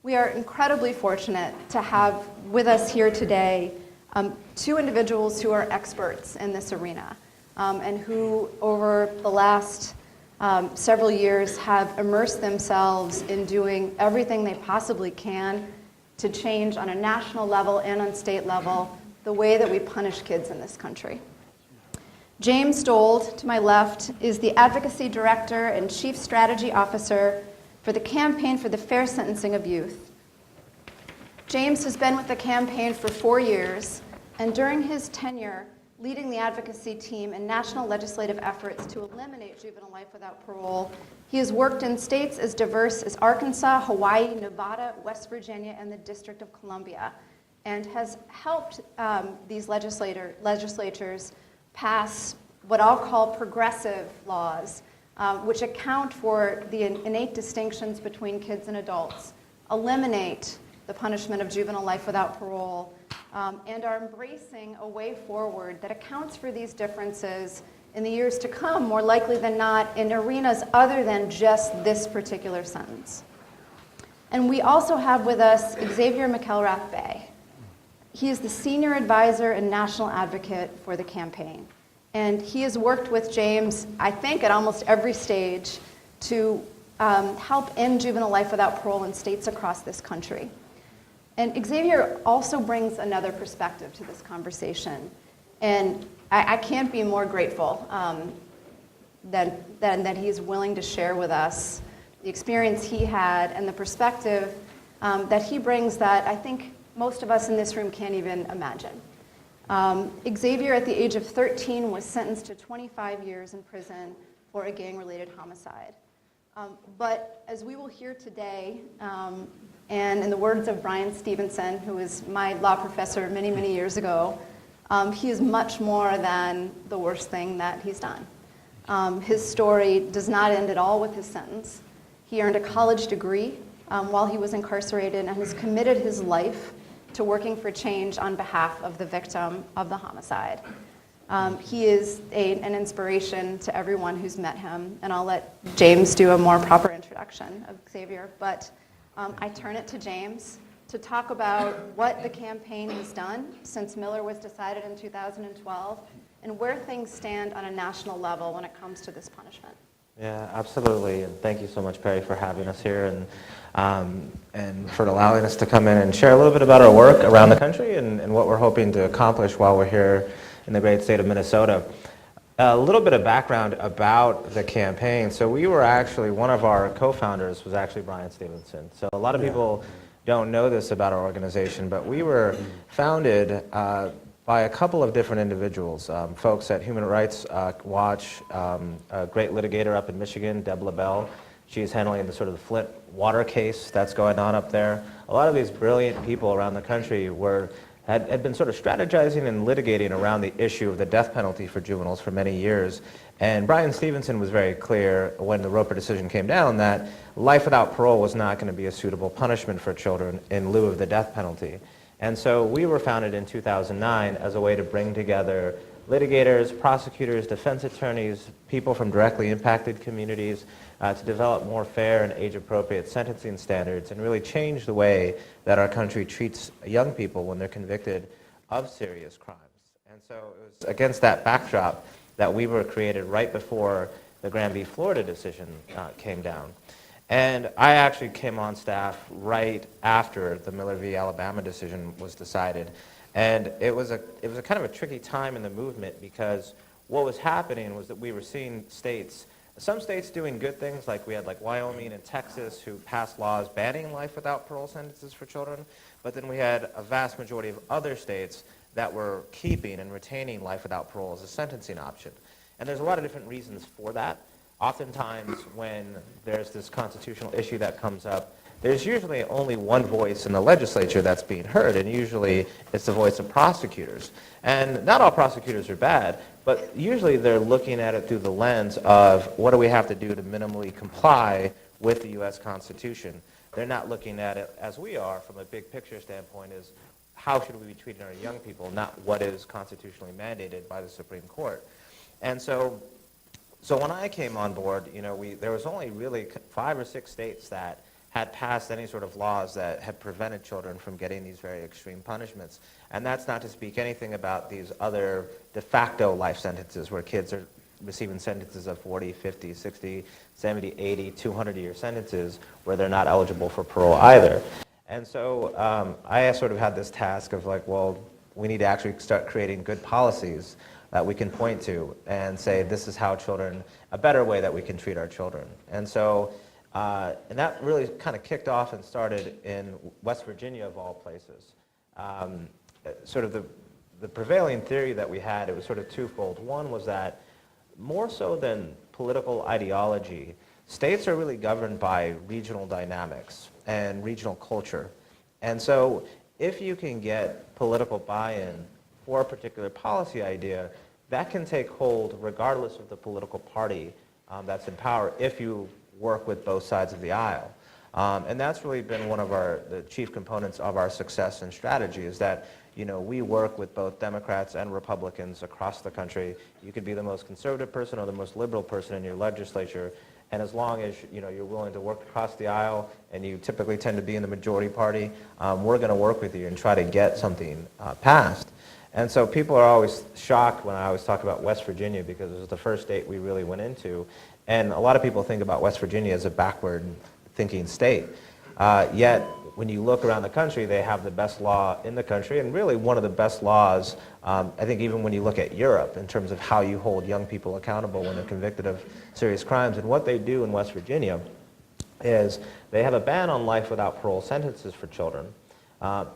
We are incredibly fortunate to have with us here today two individuals who are experts in this arena and who, over the last several years, have immersed themselves in doing everything they possibly can to change on a national level and on state level the way that we punish kids in this country. James Stold, to my left, is the Advocacy Director and Chief Strategy Officer for the Campaign for the Fair Sentencing of Youth. James has been with the campaign for 4 years, and during his tenure leading the advocacy team in national legislative efforts to eliminate juvenile life without parole, he has worked in states as diverse as Arkansas, Hawaii, Nevada, West Virginia, and the District of Columbia, and has helped these legislatures pass what I'll call progressive laws, which account for the innate distinctions between kids and adults, eliminate the punishment of juvenile life without parole, and are embracing a way forward that accounts for these differences in the years to come, more likely than not, in arenas other than just this particular sentence. And we also have with us Xavier McElrath-Bay. He is the Senior Advisor and National Advocate for the campaign. And he has worked with James, I think, at almost every stage to help end juvenile life without parole in states across this country. And Xavier also brings another perspective to this conversation. And I can't be more grateful that he's willing to share with us the experience he had and the perspective that he brings that I think most of us in this room can't even imagine. Xavier, at the age of 13, was sentenced to 25 years in prison for a gang-related homicide. But as we will hear today, and in the words of Bryan Stevenson, who was my law professor many, many years ago, he is much more than the worst thing that he's done. His story does not end at all with his sentence. He earned a college degree while he was incarcerated and has committed his life to working for change on behalf of the victim of the homicide. He is an inspiration to everyone who's met him, and I'll let James do a more proper introduction of Xavier, but I turn it to James to talk about what the campaign has done since Miller was decided in 2012 and where things stand on a national level when it comes to this punishment. Yeah, absolutely, and thank you so much, Perry, for having us here and for allowing us to come in and share a little bit about our work around the country and what we're hoping to accomplish while we're here in the great state of Minnesota. A little bit of background about the campaign. So we were actually, one of our co-founders was actually Bryan Stevenson. So a lot of people don't know this about our organization, but we were founded by a couple of different individuals, folks at Human Rights Watch, a great litigator up in Michigan, Deb LaBelle. She's handling the sort of the Flint water case that's going on up there. A lot of these brilliant people around the country had been sort of strategizing and litigating around the issue of the death penalty for juveniles for many years. And Bryan Stevenson was very clear when the Roper decision came down that life without parole was not going to be a suitable punishment for children in lieu of the death penalty. And so we were founded in 2009 as a way to bring together litigators, prosecutors, defense attorneys, people from directly impacted communities to develop more fair and age-appropriate sentencing standards and really change the way that our country treats young people when they're convicted of serious crimes. And so it was against that backdrop that we were created right before the Graham v. Florida decision came down. And I actually came on staff right after the Miller v. Alabama decision was decided. And it was a kind of a tricky time in the movement because what was happening was that we were seeing some states doing good things, like we had like Wyoming and Texas who passed laws banning life without parole sentences for children, but then we had a vast majority of other states that were keeping and retaining life without parole as a sentencing option. And there's a lot of different reasons for that. Oftentimes when there's this constitutional issue that comes up, there's usually only one voice in the legislature that's being heard, and usually it's the voice of prosecutors. And not all prosecutors are bad, but usually they're looking at it through the lens of what do we have to do to minimally comply with the U.S. Constitution. They're not looking at it as we are from a big picture standpoint is how should we be treating our young people, not what is constitutionally mandated by the Supreme Court. And so when I came on board, there was only really 5 or 6 states that had passed any sort of laws that had prevented children from getting these very extreme punishments. And that's not to speak anything about these other de facto life sentences where kids are receiving sentences of 40, 50, 60, 70, 80, 200-year sentences where they're not eligible for parole either. And so I sort of had this task of like, well, we need to actually start creating good policies that we can point to and say this is how children, a better way that we can treat our children. And so, and that really kind of kicked off and started in West Virginia of all places. Sort of the prevailing theory that we had, it was sort of twofold. One was that more so than political ideology, states are really governed by regional dynamics and regional culture. And so if you can get political buy-in for a particular policy idea, that can take hold regardless of the political party that's in power if you work with both sides of the aisle. And that's really been one of the chief components of our success and strategy is that we work with both Democrats and Republicans across the country. You could be the most conservative person or the most liberal person in your legislature, and as long as you're willing to work across the aisle and you typically tend to be in the majority party, we're going to work with you and try to get something passed. And so people are always shocked when I always talk about West Virginia because it was the first state we really went into. And a lot of people think about West Virginia as a backward thinking state. Yet when you look around the country, they have the best law in the country and really one of the best laws, I think even when you look at Europe in terms of how you hold young people accountable when they're convicted of serious crimes. And what they do in West Virginia is they have a ban on life without parole sentences for children.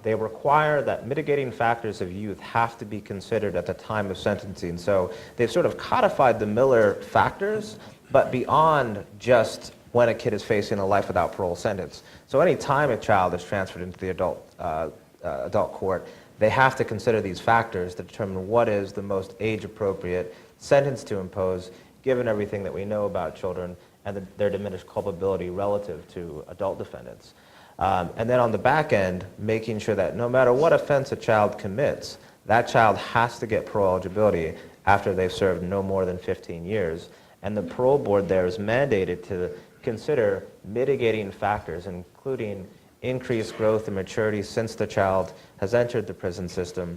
They require that mitigating factors of youth have to be considered at the time of sentencing. So they've sort of codified the Miller factors, but beyond just when a kid is facing a life without parole sentence. So any time a child is transferred into the adult court, they have to consider these factors to determine what is the most age-appropriate sentence to impose, given everything that we know about children and their diminished culpability relative to adult defendants. And then on the back end, making sure that no matter what offense a child commits, that child has to get parole eligibility after they've served no more than 15 years. And the parole board there is mandated to consider mitigating factors, including increased growth and maturity since the child has entered the prison system,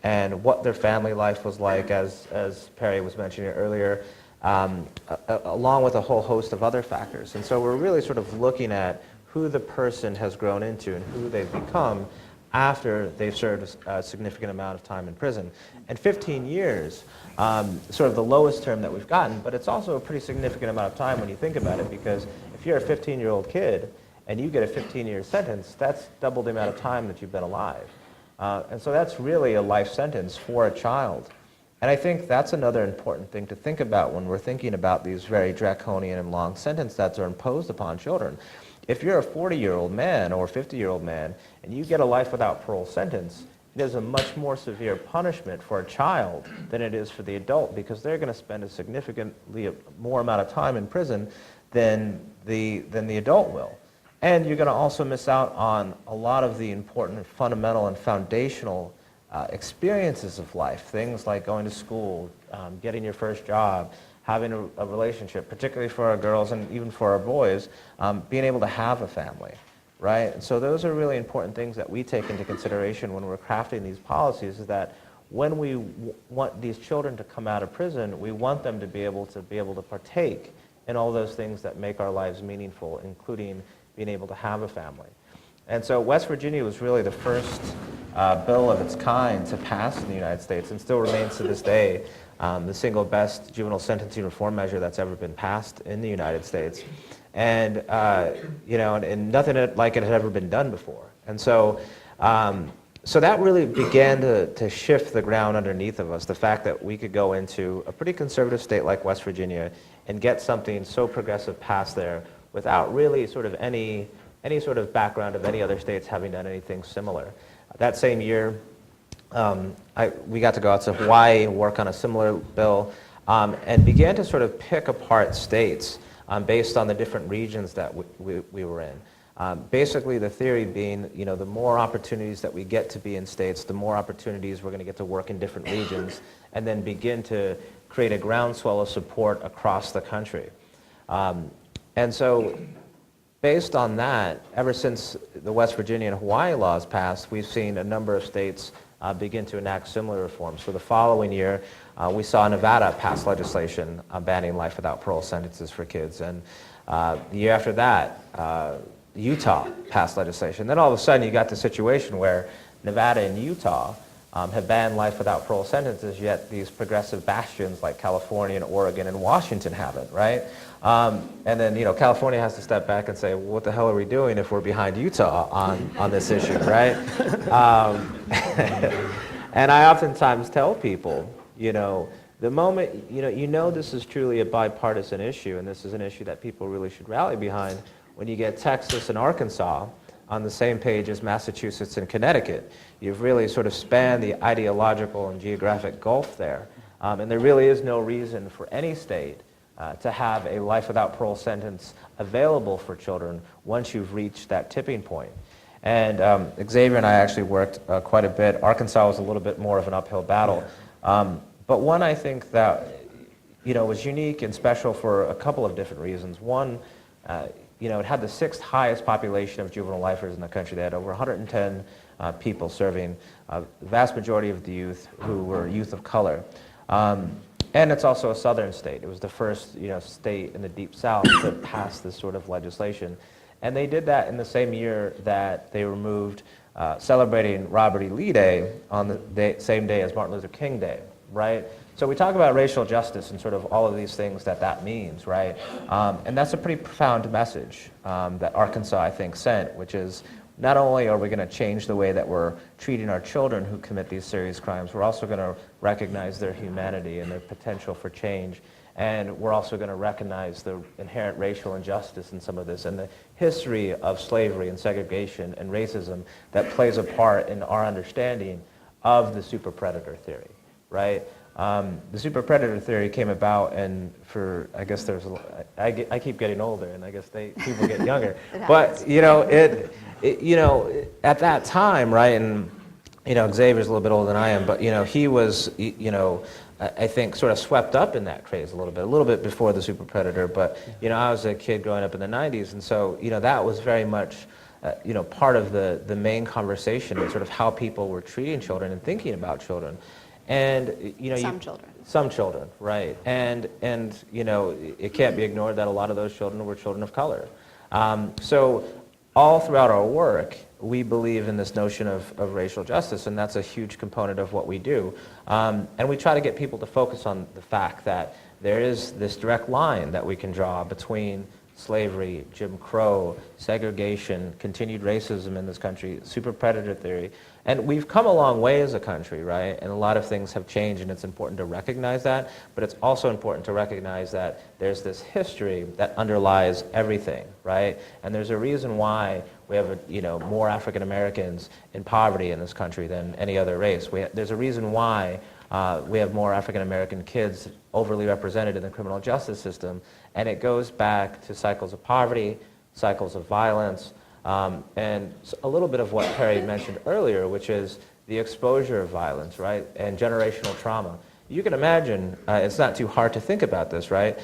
and what their family life was like, as Perry was mentioning earlier, along with a whole host of other factors. And so we're really sort of looking at who the person has grown into and who they've become after they've served a significant amount of time in prison. And 15 years, sort of the lowest term that we've gotten, but it's also a pretty significant amount of time when you think about it, because if you're a 15-year-old kid and you get a 15-year sentence, that's double the amount of time that you've been alive. And so that's really a life sentence for a child. And I think that's another important thing to think about when we're thinking about these very draconian and long sentences that are imposed upon children. If you're a 40-year-old man or a 50-year-old man and you get a life without parole sentence, it is a much more severe punishment for a child than it is for the adult, because they're going to spend a significantly more amount of time in prison than the adult will. And you're going to also miss out on a lot of the important fundamental and foundational experiences of life, things like going to school, getting your first job, having a relationship, particularly for our girls and even for our boys, being able to have a family, right? And so those are really important things that we take into consideration when we're crafting these policies, is that when we want these children to come out of prison, we want them to be able to partake in all those things that make our lives meaningful, including being able to have a family. And so West Virginia was really the first bill of its kind to pass in the United States, and still remains to this day the single best juvenile sentencing reform measure that's ever been passed in the United States. And, and nothing like it had ever been done before. And so, so that really began to shift the ground underneath of us, the fact that we could go into a pretty conservative state like West Virginia and get something so progressive passed there without really sort of any sort of background of any other states having done anything similar. That same year, we got to go out to Hawaii and work on a similar bill, and began to sort of pick apart states based on the different regions that we were in. Basically, the theory being, the more opportunities that we get to be in states, the more opportunities we're going to get to work in different regions, and then begin to create a groundswell of support across the country. And so based on that, ever since the West Virginia and Hawaii laws passed, we've seen a number of states begin to enact similar reforms. So the following year, we saw Nevada pass legislation banning life without parole sentences for kids. And the year after that, Utah passed legislation. Then all of a sudden, you got the situation where Nevada and Utah have banned life without parole sentences, yet these progressive bastions like California and Oregon and Washington haven't, right? And then, California has to step back and say, well, what the hell are we doing if we're behind Utah on this issue, right? And I oftentimes tell people, the moment, this is truly a bipartisan issue, and this is an issue that people really should rally behind, when you get Texas and Arkansas on the same page as Massachusetts and Connecticut. You've really sort of spanned the ideological and geographic gulf there. And there really is no reason for any state to have a life without parole sentence available for children once you've reached that tipping point. And Xavier and I actually worked quite a bit. Arkansas was a little bit more of an uphill battle. But one I think that was unique and special for a couple of different reasons. One, it had the 6th highest population of juvenile lifers in the country. They had over 110 people serving, the vast majority of the youth who were youth of color. And it's also a southern state. It was the first state in the Deep South to pass this sort of legislation. And they did that in the same year that they removed celebrating Robert E. Lee Day on the same day as Martin Luther King Day, right? So we talk about racial justice and sort of all of these things that means, right? And that's a pretty profound message that Arkansas, I think, sent, which is not only are we going to change the way that we're treating our children who commit these serious crimes, we're also going to recognize their humanity and their potential for change. And we're also going to recognize the inherent racial injustice in some of this and the history of slavery and segregation and racism that plays a part in our understanding of the super predator theory, right? The super predator theory came about, and I guess I keep getting older, and I guess people get younger. But at that time, right? And Xavier's a little bit older than I am, but he was I think sort of swept up in that craze a little bit before the super predator. But I was a kid growing up in the '90s, and so that was very much part of the main conversation and sort of how people were treating children and thinking about children. And some children, right? And it can't be ignored that a lot of those children were children of color. So all throughout our work, we believe in this notion of racial justice, and that's a huge component of what we do. And we try to get people to focus on the fact that there is this direct line that we can draw between slavery, Jim Crow, segregation, continued racism in this country, super predator theory. And we've come a long way as a country, right? And a lot of things have changed, and it's important to recognize that. But it's also important to recognize that there's this history that underlies everything, right? And there's a reason why we have more African Americans in poverty in this country than any other race. There's a reason why we have more African American kids overly represented in the criminal justice system, and it goes back to cycles of poverty, cycles of violence, and a little bit of what Perry mentioned earlier, which is the exposure of violence, right, and generational trauma. You can imagine, it's not too hard to think about this, right?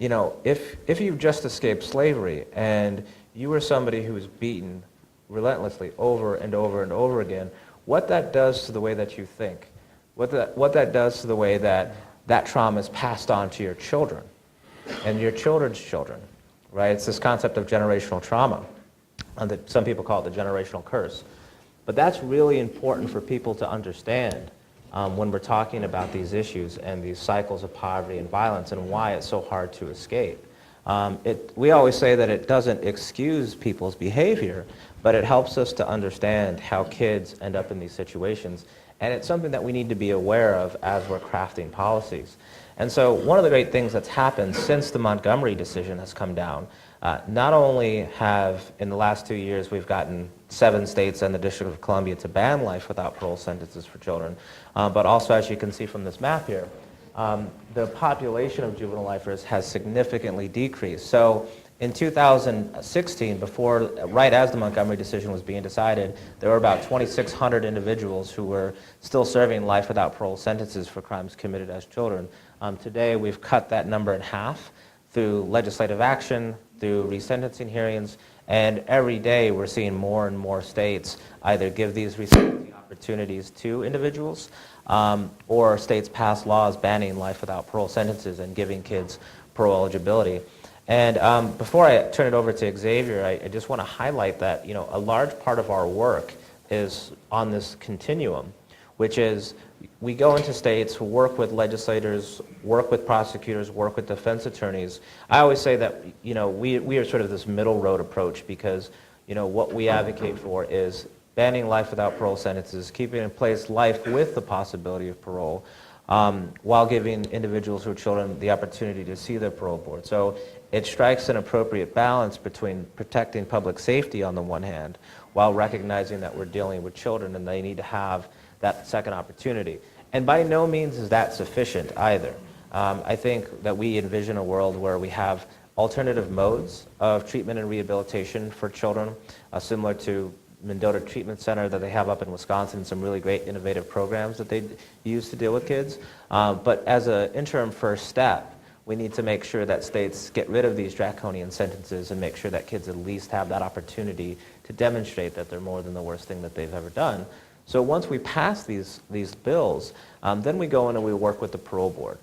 If you've just escaped slavery and you were somebody who was beaten relentlessly over and over and over again, what that does to the way that you think, what that does to the way that trauma is passed on to your children and your children's children, right? It's this concept of generational trauma. That some people call it the generational curse. But that's really important for people to understand when we're talking about these issues and these cycles of poverty and violence and why it's so hard to escape. We always say that it doesn't excuse people's behavior, but it helps us to understand how kids end up in these situations. And it's something that we need to be aware of as we're crafting policies. And so one of the great things that's happened since the Montgomery decision has come down, not only have, in the last 2 years, we've gotten 7 states and the District of Columbia to ban life without parole sentences for children, but also, as you can see from this map here, the population of juvenile lifers has significantly decreased. So in 2016, right as the Montgomery decision was being decided, there were about 2,600 individuals who were still serving life without parole sentences for crimes committed as children. Today, we've cut that number in half through legislative action, through resentencing hearings, and every day we're seeing more and more states either give these resentencing opportunities to individuals, or states pass laws banning life without parole sentences and giving kids parole eligibility. And before I turn it over to Xavier, I just want to highlight that a large part of our work is on this continuum, which is we go into states, work with legislators, work with prosecutors, work with defense attorneys. I always say that we are sort of this middle road approach, because what we advocate for is banning life without parole sentences, keeping in place life with the possibility of parole, while giving individuals who are children the opportunity to see their parole board. So it strikes an appropriate balance between protecting public safety on the one hand, while recognizing that we're dealing with children and they need to have that second opportunity. And by no means is that sufficient either. I think that we envision a world where we have alternative modes of treatment and rehabilitation for children, similar to Mendota Treatment Center that they have up in Wisconsin, some really great innovative programs that they use to deal with kids. But as an interim first step, we need to make sure that states get rid of these draconian sentences and make sure that kids at least have that opportunity to demonstrate that they're more than the worst thing that they've ever done. So once we pass these bills, then we go in and we work with the parole board.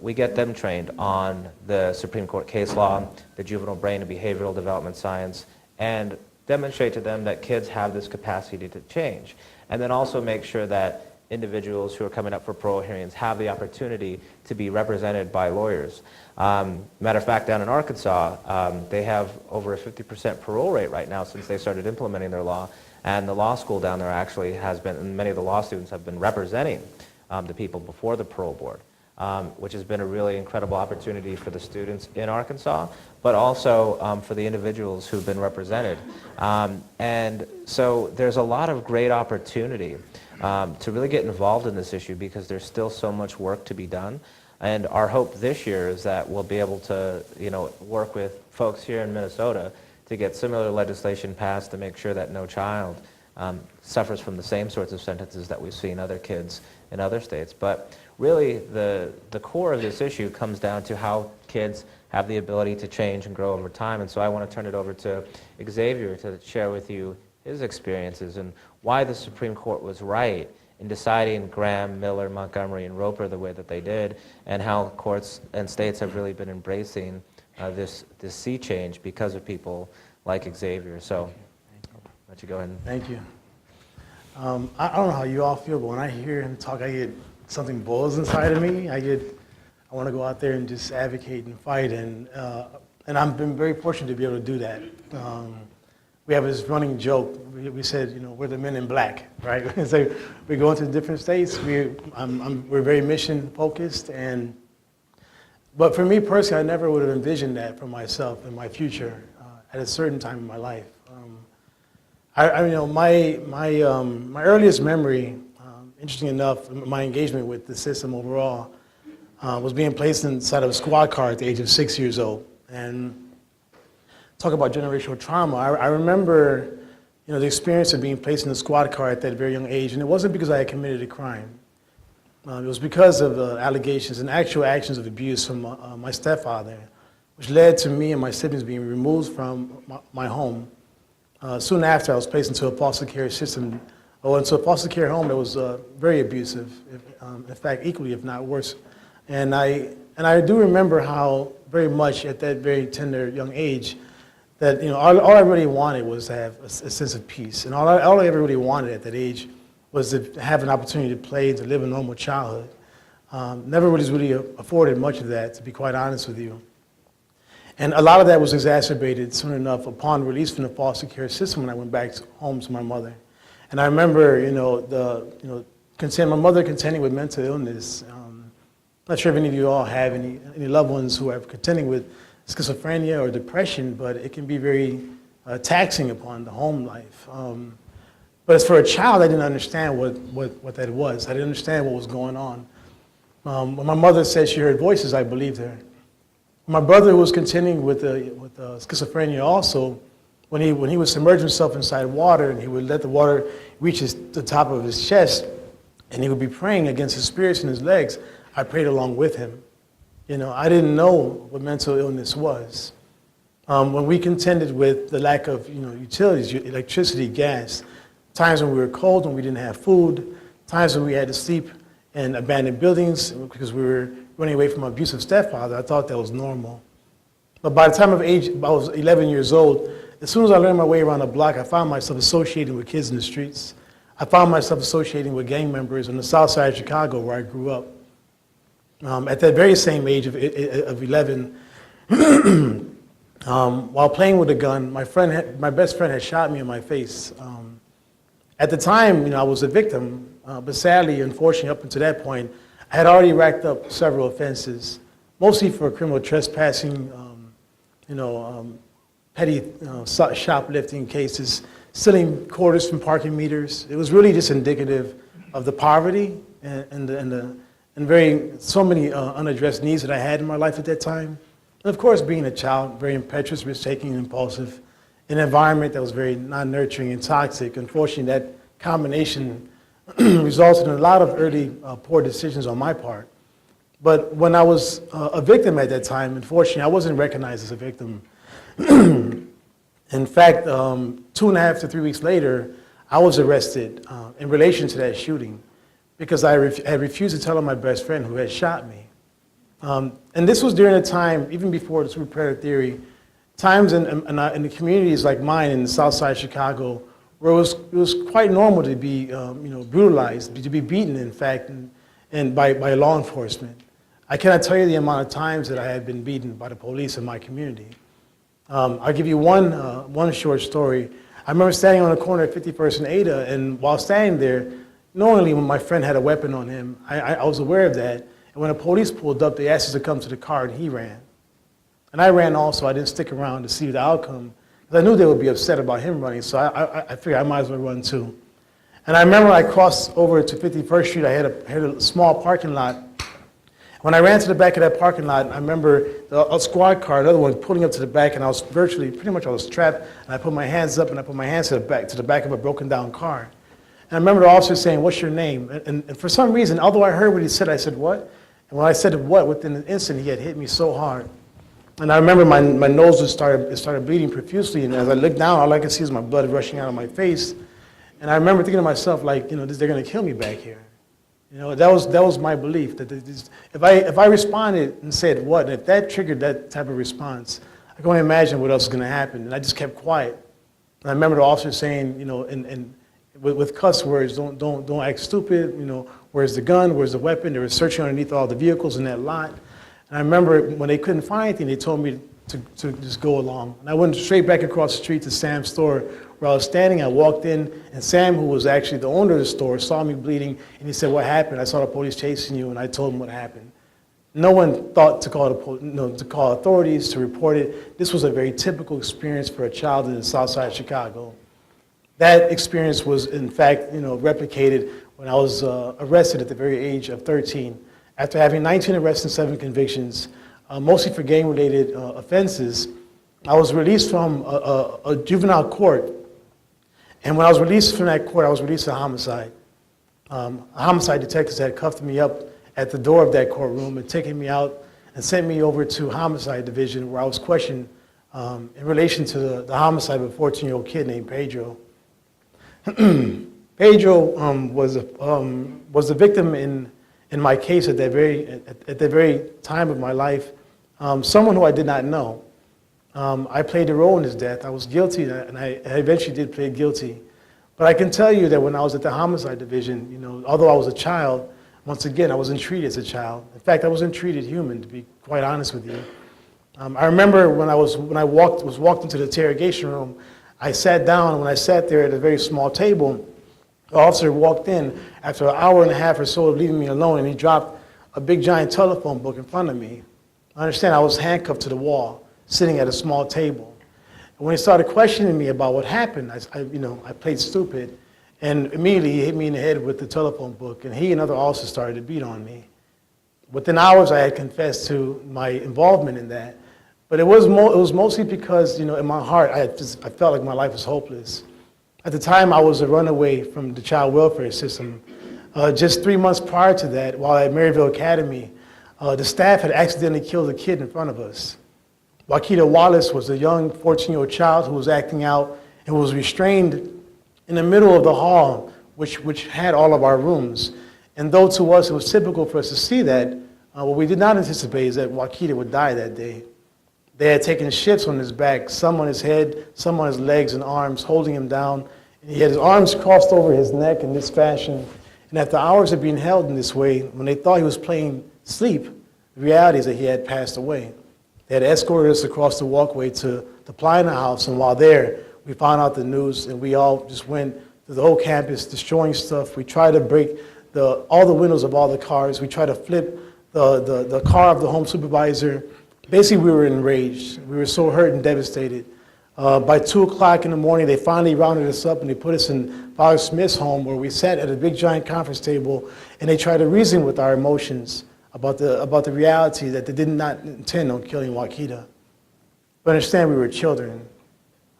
We get them trained on the Supreme Court case law, the juvenile brain and behavioral development science, and demonstrate to them that kids have this capacity to change. And then also make sure that individuals who are coming up for parole hearings have the opportunity to be represented by lawyers. Matter of fact, down in Arkansas, they have over a 50% parole rate right now since they started implementing their law. And the law school down there actually has been, and many of the law students have been representing the people before the parole board, which has been a really incredible opportunity for the students in Arkansas, but also for the individuals who've been represented. And so there's a lot of great opportunity to really get involved in this issue, because there's still so much work to be done. And our hope this year is that we'll be able to work with folks here in Minnesota to get similar legislation passed to make sure that no child suffers from the same sorts of sentences that we've seen other kids in other states. But really, the core of this issue comes down to how kids have the ability to change and grow over time. And so I want to turn it over to Xavier to share with you his experiences and why the Supreme Court was right in deciding Graham, Miller, Montgomery, and Roper the way that they did, and how courts and states have really been embracing this sea change because of people like Xavier. So I'll let you go ahead. Thank you. I don't know how you all feel, but when I hear him talk, I get something boils inside of me. I want to go out there and just advocate and fight, and I've been very fortunate to be able to do that. We have this running joke. We said, we're the men in black, right? So we go into different states. We're very mission focused, but for me personally, I never would have envisioned that for myself in my future at a certain time in my life. My earliest memory, interesting enough, my engagement with the system overall was being placed inside of a squad car at the age of 6 years old. And talk about generational trauma. I remember, the experience of being placed in a squad car at that very young age, and it wasn't because I had committed a crime. It was because of allegations and actual actions of abuse from my stepfather, which led to me and my siblings being removed from my home. Soon after, I was placed into a foster care system, or into a foster care home that was very abusive, in fact, equally, if not worse. And I do remember how very much at that very tender young age that all I really wanted was to have a sense of peace, and all I ever really wanted at that age was to have an opportunity to play, to live a normal childhood. Never was really afforded much of that, to be quite honest with you. And a lot of that was exacerbated soon enough upon release from the foster care system when I went back home to my mother. And I remember, my mother contending with mental illness. Not sure if any of you all have any loved ones who are contending with schizophrenia or depression, but it can be very taxing upon the home life. But as for a child, I didn't understand what that was. I didn't understand what was going on. When my mother said she heard voices, I believed her. My brother was contending with schizophrenia also. When he would submerge himself inside water, and he would let the water reach the top of his chest, and he would be praying against his spirits in his legs, I prayed along with him. I didn't know what mental illness was. when we contended with the lack of utilities, electricity, gas, times when we were cold, when we didn't have food, times when we had to sleep in abandoned buildings because we were running away from an abusive stepfather, I thought that was normal. But by the time I was 11 years old, as soon as I learned my way around the block, I found myself associating with kids in the streets. I found myself associating with gang members on the south side of Chicago where I grew up. At that very same age of 11, while playing with a gun, my best friend had shot me in my face. At the time, I was a victim, but sadly, unfortunately, up until that point, I had already racked up several offenses, mostly for criminal trespassing, petty shoplifting cases, stealing quarters from parking meters. It was really just indicative of the poverty and so many unaddressed needs that I had in my life at that time. And of course, being a child, very impetuous, risk-taking, and impulsive, in an environment that was very non-nurturing and toxic. Unfortunately, that combination resulted in a lot of early poor decisions on my part. But when I was a victim at that time, unfortunately, I wasn't recognized as a victim. In fact, 2.5 to 3 weeks later, I was arrested in relation to that shooting because I had refused to tell on my best friend who had shot me. And this was during a time, even before the super predator theory, times in the communities like mine in the south side of Chicago, where it was quite normal to be brutalized, to be beaten, in fact, and by law enforcement. I cannot tell you the amount of times that I had been beaten by the police in my community. I'll give you one short story. I remember standing on the corner at 51st and Ada, and while standing there, knowingly when my friend had a weapon on him, I was aware of that. And when the police pulled up, they asked us to come to the car, and he ran. And I ran also. I didn't stick around to see the outcome, because I knew they would be upset about him running, so I figured I might as well run too. And I remember I crossed over to 51st Street. I had a small parking lot. When I ran to the back of that parking lot, I remember a squad car, another one, pulling up to the back, and I was pretty much trapped, and I put my hands up, and I put my hands to the back of a broken down car. And I remember the officer saying, "What's your name?" And for some reason, although I heard what he said, I said, "What?" And when I said what, within an instant, he had hit me so hard. And I remember my nose started bleeding profusely, and as I looked down, all I could see was my blood rushing out of my face. And I remember thinking to myself, like, they're going to kill me back here. That was my belief, that if I responded and said what, and if that triggered that type of response, I can only imagine what else is going to happen. And I just kept quiet. And I remember the officer saying, with cuss words, don't act stupid. Where's the gun? Where's the weapon? They were searching underneath all the vehicles in that lot. And I remember when they couldn't find anything, they told me to just go along. And I went straight back across the street to Sam's store where I was standing. I walked in, and Sam, who was actually the owner of the store, saw me bleeding, and he said, "What happened?" I saw the police chasing you, and I told him what happened. No one thought to call authorities, to report it. This was a very typical experience for a child in the south side of Chicago. That experience was, in fact, replicated when I was arrested at the very age of 13. After having 19 arrests and 7 convictions, mostly for gang-related offenses, I was released from a juvenile court. And when I was released from that court, I was released on homicide. Homicide detectives had cuffed me up at the door of that courtroom and taken me out and sent me over to homicide division, where I was questioned in relation to the homicide of a 14-year-old kid named Pedro. Pedro was the victim in my case at that very time of my life, someone who I did not know. I played a role in his death. I was guilty, and I eventually did plead guilty. But I can tell you that when I was at the homicide division, although I was a child, once again, I wasn't treated as a child. In fact, I wasn't treated human, to be quite honest with you. I remember when I was walked into the interrogation room, I sat down, and when I sat there at a very small table, the officer walked in after an hour and a half or so of leaving me alone, and he dropped a big giant telephone book in front of me. I understand I was handcuffed to the wall, sitting at a small table. And when he started questioning me about what happened, I played stupid, and immediately he hit me in the head with the telephone book, and he and other officers started to beat on me. Within hours, I had confessed to my involvement in that, but it was mostly because, in my heart, I felt like my life was hopeless. At the time, I was a runaway from the child welfare system. Just 3 months prior to that, while at Maryville Academy, the staff had accidentally killed a kid in front of us. Wakita Wallace was a young 14-year-old child who was acting out and was restrained in the middle of the hall, which had all of our rooms. And though to us it was typical for us to see that, what we did not anticipate is that Wakita would die that day. They had taken shifts on his back, some on his head, some on his legs and arms, holding him down. And he had his arms crossed over his neck in this fashion. And after hours of being held in this way, when they thought he was playing sleep, the reality is that he had passed away. They had escorted us across the walkway to the Plina house, and while there, we found out the news, and we all just went through the whole campus destroying stuff. We tried to break all the windows of all the cars. We tried to flip the car of the home supervisor. Basically, we were enraged. We were so hurt and devastated. By 2 o'clock in the morning, they finally rounded us up and they put us in Father Smith's home, where we sat at a big giant conference table, and they tried to reason with our emotions about the reality that they did not intend on killing Wakita. But understand we were children.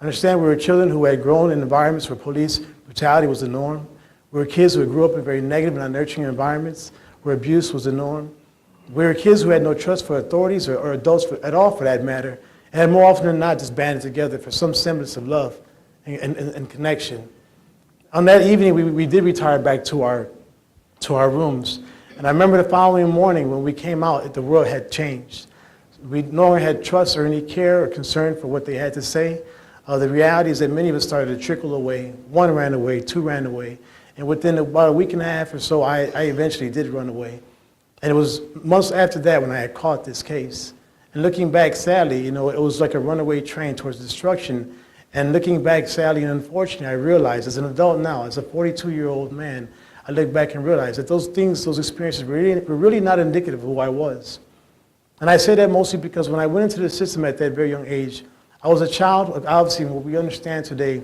Understand we were children who had grown in environments where police brutality was the norm. We were kids who grew up in very negative and unnurturing environments where abuse was the norm. We were kids who had no trust for authorities or adults at all for that matter, and more often than not just banded together for some semblance of love and connection. On that evening, we did retire back to our rooms. And I remember the following morning when we came out, the world had changed. We no longer had trust or any care or concern for what they had to say. The reality is that many of us started to trickle away. One ran away, two ran away. And within about a week and a half or so, I eventually did run away. And it was months after that when I had caught this case. And looking back, sadly, it was like a runaway train towards destruction. And looking back, sadly and unfortunately, I realized as an adult now, as a 42-year-old man, I look back and realize that those experiences were really not indicative of who I was. And I say that mostly because when I went into the system at that very young age, I was a child, obviously, what we understand today,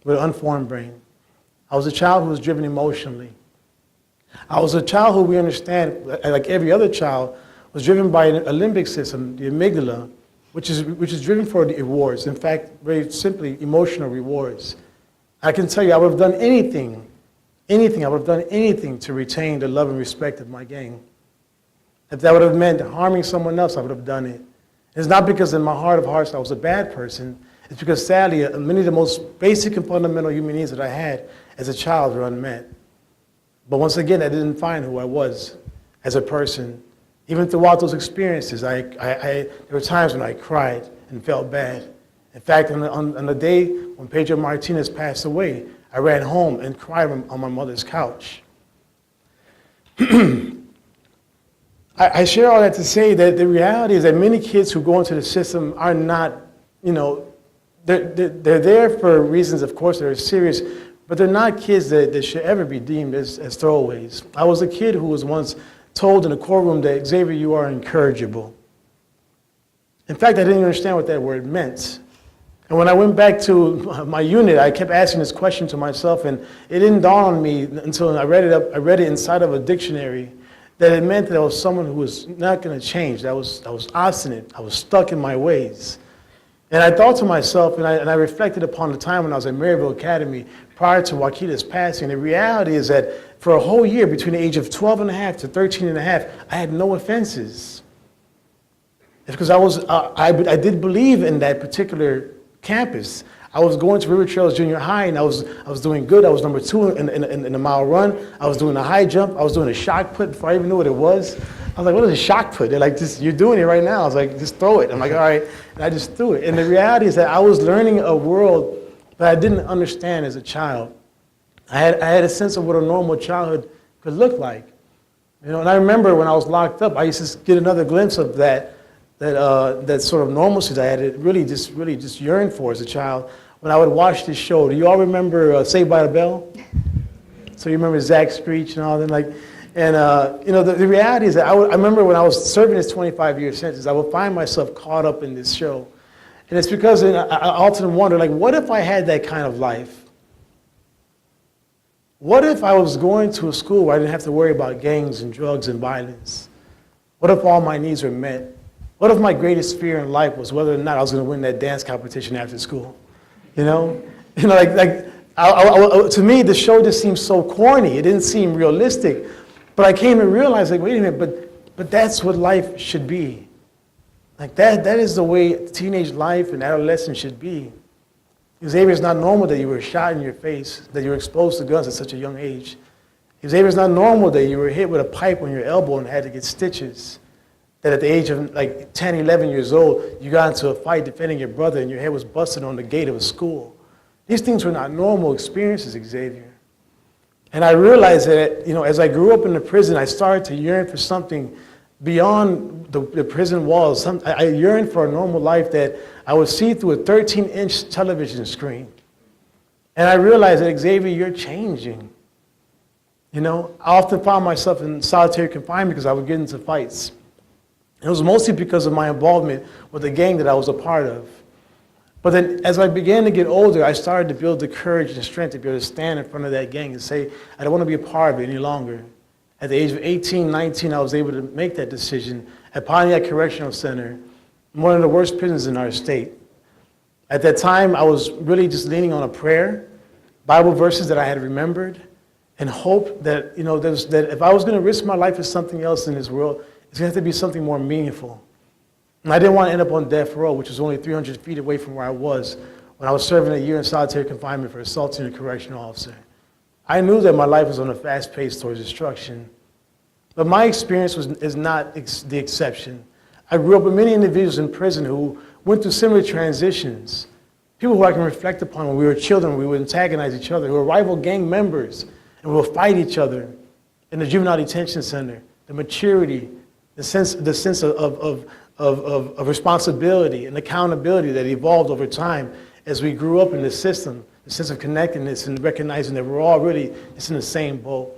with an unformed brain. I was a child who was driven emotionally. I was a child who we understand, like every other child, was driven by a limbic system, the amygdala, which is driven for the rewards. In fact, very simply, emotional rewards. I can tell you, I would have done anything, I would have done anything to retain the love and respect of my gang. If that would have meant harming someone else, I would have done it. It's not because in my heart of hearts I was a bad person. It's because sadly, many of the most basic and fundamental human needs that I had as a child were unmet. But once again, I didn't find who I was as a person. Even throughout those experiences, there were times when I cried and felt bad. In fact, on the day when Pedro Martinez passed away, I ran home and cried on my mother's couch. I share all that to say that the reality is that many kids who go into the system are not, they're there for reasons, of course, that are serious, but they're not kids that should ever be deemed as throwaways. I was a kid who was once told in a courtroom that, Xavier, you are incorrigible. In fact, I didn't understand what that word meant. And when I went back to my unit, I kept asking this question to myself, and it didn't dawn on me until I read it inside of a dictionary, that it meant that I was someone who was not going to change, that I was obstinate, I was stuck in my ways. And I thought to myself, and I reflected upon the time when I was at Maryville Academy prior to Wakita's passing. The reality is that for a whole year, between the age of 12 and a half to 13 and a half, I had no offenses. It's because I did believe in that particular campus. I was going to River Trails Junior High, and I was doing good. I was number 2 in the mile run. I was doing a high jump. I was doing a shot put before I even knew what it was. I was like, what is a shot put? They're like, you're doing it right now. I was like, just throw it. I'm like, all right. And I just threw it. And the reality is that I was learning a world that I didn't understand as a child. I had a sense of what a normal childhood could look like. And I remember when I was locked up, I used to get another glimpse of that sort of normalcy that I had really just yearned for as a child when I would watch this show. Do you all remember Saved by the Bell? So you remember Zach Screech and all that? The reality is that I remember when I was serving this 25-year sentence, I would find myself caught up in this show. And it's because I often wonder, what if I had that kind of life? What if I was going to a school where I didn't have to worry about gangs and drugs and violence? What if all my needs were met? What if my greatest fear in life was whether or not I was going to win that dance competition after school? To me, the show just seemed so corny. It didn't seem realistic. But I came to realize, wait a minute, but that's what life should be. Like that is the way teenage life and adolescence should be. Xavier, it's not normal that you were shot in your face, that you were exposed to guns at such a young age. Xavier, it's not normal that you were hit with a pipe on your elbow and had to get stitches. That at the age of like 10, 11 years old, you got into a fight defending your brother and your head was busted on the gate of a school. These things were not normal experiences, Xavier. And I realized that, as I grew up in the prison, I started to yearn for something beyond the prison walls. I yearned for a normal life that I would see through a 13-inch television screen. And I realized that, Xavier, you're changing. I often found myself in solitary confinement because I would get into fights. It was mostly because of my involvement with the gang that I was a part of. But then as I began to get older, I started to build the courage and strength to be able to stand in front of that gang and say, I don't want to be a part of it any longer. At the age of 18, 19, I was able to make that decision at Pontiac Correctional Center, one of the worst prisons in our state. At that time, I was really just leaning on a prayer, Bible verses that I had remembered, and hope that, that if I was going to risk my life for something else in this world, it's going to have to be something more meaningful. And I didn't want to end up on death row, which was only 300 feet away from where I was when I was serving a year in solitary confinement for assaulting a correctional officer. I knew that my life was on a fast pace towards destruction. But my experience is not the exception. I grew up with many individuals in prison who went through similar transitions. People who I can reflect upon when we were children, we would antagonize each other, who were rival gang members, and we would fight each other in the juvenile detention center. The maturity, the sense of responsibility and accountability that evolved over time as we grew up in the system, the sense of connectedness and recognizing that we're all really just in the same boat.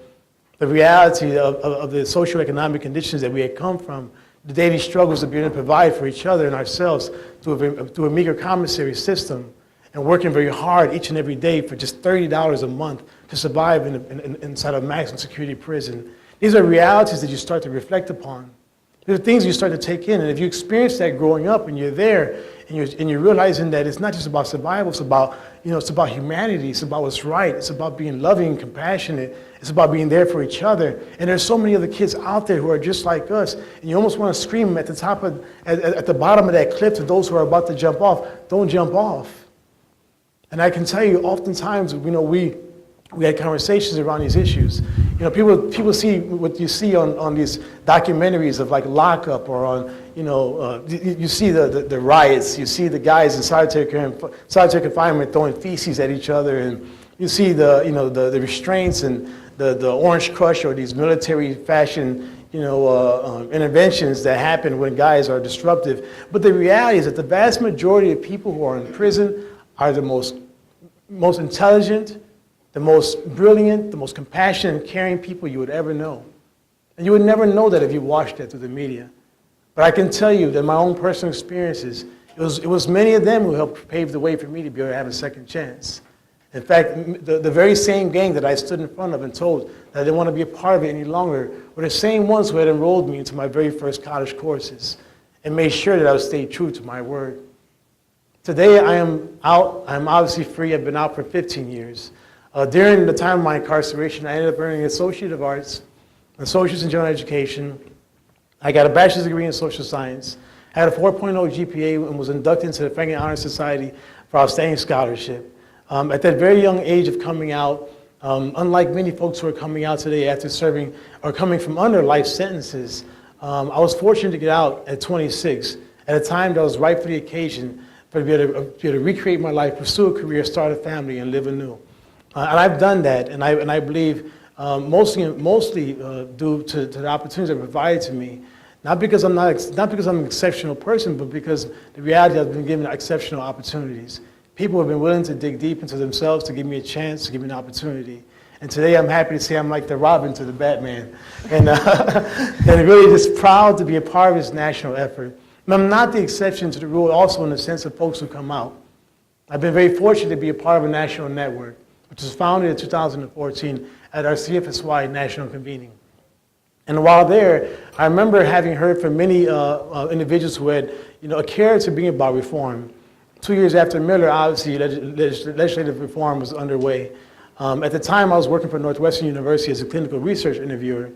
The reality of the socioeconomic conditions that we had come from, the daily struggles of being able to provide for each other and ourselves through a meager commissary system, and working very hard each and every day for just $30 a month to survive inside a maximum security prison. These are realities that you start to reflect upon. They're things you start to take in, and if you experience that growing up and you're there, and you're realizing that it's not just about survival, it's about humanity, it's about what's right, it's about being loving and compassionate, it's about being there for each other. And there's so many other kids out there who are just like us, and you almost want to scream at the bottom of that cliff to those who are about to jump off, don't jump off. And I can tell you, oftentimes, we had conversations around these issues. People see what you see on these documentaries of like Lockup, or on, you see the riots, you see the guys in solitary confinement throwing feces at each other, and you see the restraints and the Orange Crush, or these military fashion interventions that happen when guys are disruptive. But the reality is that the vast majority of people who are in prison are the most intelligent, the most brilliant, the most compassionate and caring people you would ever know. And you would never know that if you watched that through the media. But I can tell you that my own personal experiences, it was many of them who helped pave the way for me to be able to have a second chance. In fact, the very same gang that I stood in front of and told that I didn't want to be a part of it any longer were the same ones who had enrolled me into my very first college courses and made sure that I would stay true to my word. Today I am out. I'm obviously free. I've been out for 15 years. During the time of my incarceration, I ended up earning an Associate of Arts, an Associate's in General Education. I got a bachelor's degree in social science, had a 4.0 GPA, and was inducted into the Franklin Honor Society for Outstanding Scholarship. At that very young age of coming out, unlike many folks who are coming out today after serving or coming from under life sentences, I was fortunate to get out at 26, at a time that was right for the occasion for me to be able to recreate my life, pursue a career, start a family, and live anew. And I've done that, and I believe mostly due to the opportunities that were provided to me, not because I'm an exceptional person, but because the reality I've been given exceptional opportunities. People have been willing to dig deep into themselves to give me a chance, to give me an opportunity. And today I'm happy to say I'm like the Robin to the Batman, and really just proud to be a part of this national effort. And I'm not the exception to the rule, also in the sense of folks who come out. I've been very fortunate to be a part of a national network, which was founded in 2014 at our CFSY national convening. And while there, I remember having heard from many individuals who had a care to bring about reform. 2 years after Miller, obviously, legislative reform was underway. At the time, I was working for Northwestern University as a clinical research interviewer.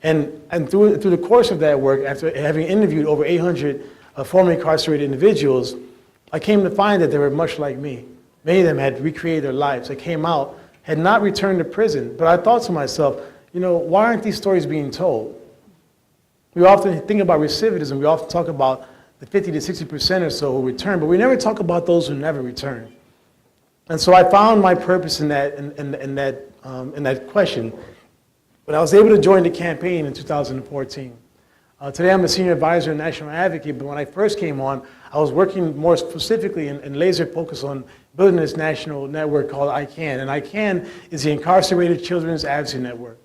And through the course of that work, after having interviewed over 800 formerly incarcerated individuals, I came to find that they were much like me. Many of them had recreated their lives. They came out, had not returned to prison. But I thought to myself, why aren't these stories being told? We often think about recidivism. We often talk about the 50 to 60% or so who return, but we never talk about those who never return. And so I found my purpose in that question. But I was able to join the campaign in 2014. Today I'm a senior advisor and national advocate, but when I first came on, I was working more specifically and laser focused on building this national network called ICANN. And ICANN is the Incarcerated Children's Advocacy Network.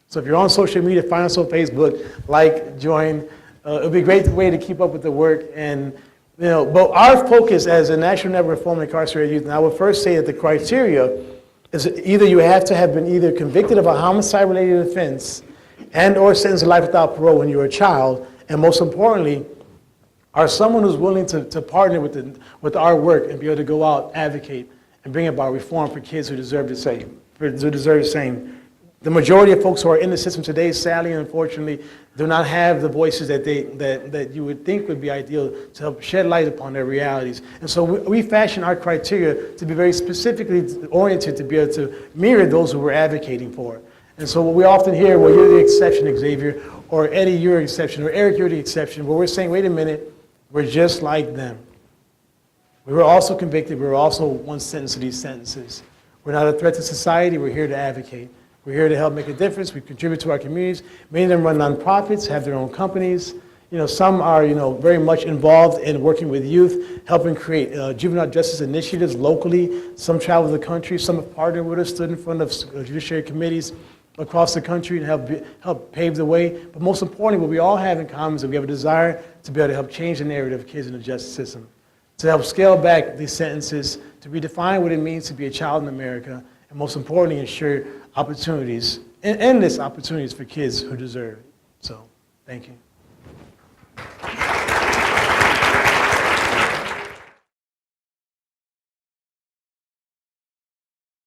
So if you're on social media, find us on Facebook, like, join. It'll be a great way to keep up with the work. And but our focus as a national network of formerly incarcerated youth, and I would first say that the criteria is either you have to have been either convicted of a homicide-related offense and or sentenced to life without parole when you were a child, and most importantly, are someone who's willing to partner with our work and be able to go out, advocate, and bring about reform for kids who deserve the same. The majority of folks who are in the system today, sadly and unfortunately, do not have the voices that you would think would be ideal to help shed light upon their realities. And so we fashion our criteria to be very specifically oriented to be able to mirror those who we're advocating for. And so what we often hear, well, you're the exception, Xavier, or Eddie, you're the exception, or Eric, you're the exception. Well, we're saying, wait a minute, we're just like them. We were also convicted. We were also once sentenced to these sentences. We're not a threat to society. We're here to advocate. We're here to help make a difference. We contribute to our communities. Many of them run nonprofits, have their own companies. Some are, very much involved in working with youth, helping create juvenile justice initiatives locally. Some travel the country. Some have partnered with us, stood in front of judiciary committees across the country and help pave the way. But most importantly, what we all have in common is that we have a desire to be able to help change the narrative of kids in the justice system, to help scale back these sentences, to redefine what it means to be a child in America, and most importantly, ensure opportunities, endless opportunities for kids who deserve it. So, thank you.